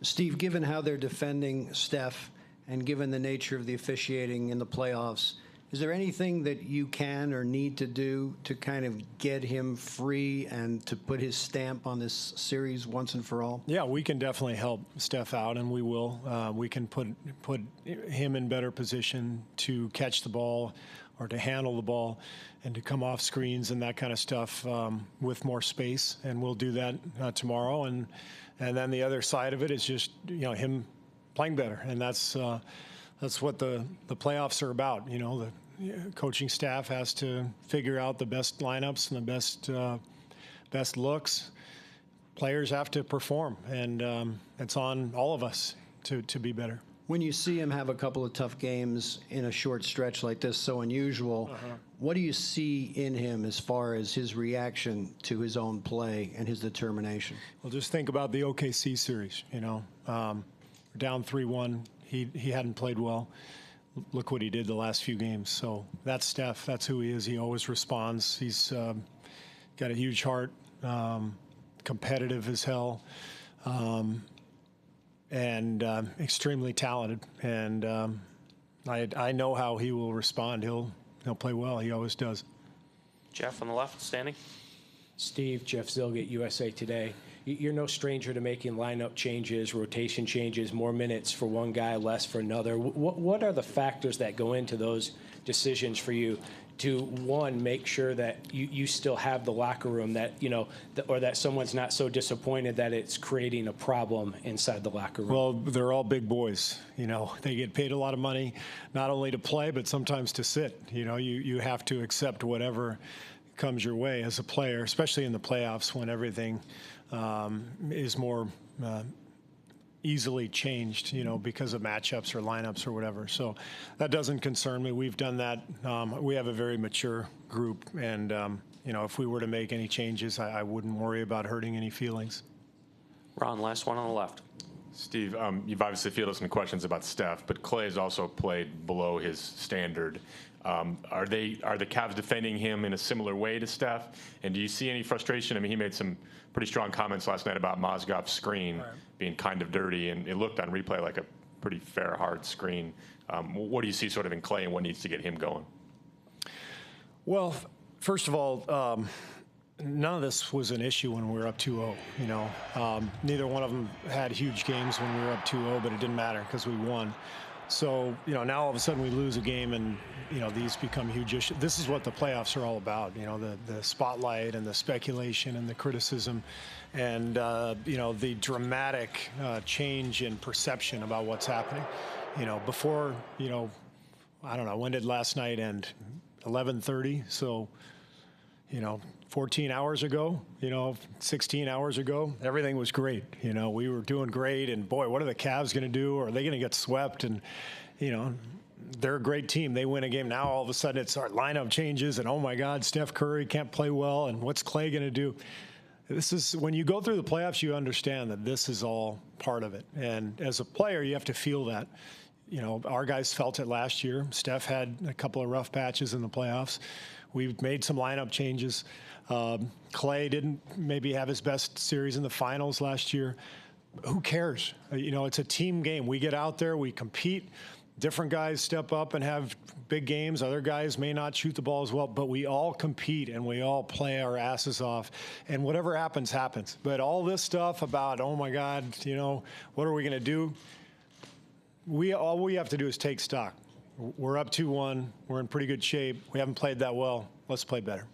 Steve, given how they're defending Steph and given the nature of the officiating in the playoffs, is there anything that you can or need to do to kind of get him free and to put his stamp on this series once and for all? Yeah, we can definitely help Steph out, and we will. We can put him in better position to catch the ball or to handle the ball and to come off screens and that kind of stuff with more space, and we'll do that tomorrow. And then the other side of it is just him playing better, and that's what the playoffs are about. The coaching staff has to figure out the best lineups and the best looks. Players have to perform, and it's on all of us to be better. When you see him have a couple of tough games in a short stretch like this, so unusual, what do you see in him as far as his reaction to his own play and his determination? Well, just think about the OKC series. Down 3-1. He hadn't played well. Look what he did the last few games. So that's Steph. That's who he is. He always responds. He's got a huge heart, competitive as hell, and extremely talented. And I know how he will respond. He'll play well. He always does. Jeff on the left, standing. Steve, Jeff Zilgett, USA Today. You're no stranger to making lineup changes, rotation changes, more minutes for one guy, less for another. What are the factors that go into those decisions for you to, one, make sure that you still have the locker room that, or that someone's not so disappointed that it's creating a problem inside the locker room? Well, they're all big boys. They get paid a lot of money, not only to play, but sometimes to sit. You have to accept whatever comes your way as a player, especially in the playoffs when everything is more easily changed, because of matchups or lineups or whatever. So that doesn't concern me. We've done that. We have a very mature group, and if we were to make any changes, I wouldn't worry about hurting any feelings. Ron, last one on the left. Steve, you've obviously fielded some questions about Steph, but Clay has also played below his standard. Are the Cavs defending him in a similar way to Steph? And do you see any frustration? I mean, he made some pretty strong comments last night about Mozgov's screen being kind of dirty, and it looked on replay like a pretty fair, hard screen. What do you see sort of in Clay, and what needs to get him going? Well, first of all, none of this was an issue when we were up 2-0. Neither one of them had huge games when we were up 2-0, but it didn't matter because we won. So, now all of a sudden we lose a game and, these become huge issues. This is what the playoffs are all about, the spotlight and the speculation and the criticism and, the dramatic change in perception about what's happening. Before, I don't know, when did last night end? 11:30. So, 14 hours ago, 16 hours ago, everything was great. We were doing great, and boy, what are the Cavs going to do? Are they going to get swept? And, they're a great team. They win a game. Now all of a sudden it's our lineup changes, and oh my God, Steph Curry can't play well, and what's Clay going to do? This is when you go through the playoffs, you understand that this is all part of it. And as a player, you have to feel that. Our guys felt it last year. Steph had a couple of rough patches in the playoffs. We've made some lineup changes. Clay didn't maybe have his best series in the finals last year. Who cares? It's a team game. We get out there, we compete. Different guys step up and have big games. Other guys may not shoot the ball as well, but we all compete and we all play our asses off. And whatever happens, happens. But all this stuff about, oh my God, what are we going to do? All we have to do is take stock. We're up 2-1. We're in pretty good shape. We haven't played that well. Let's play better.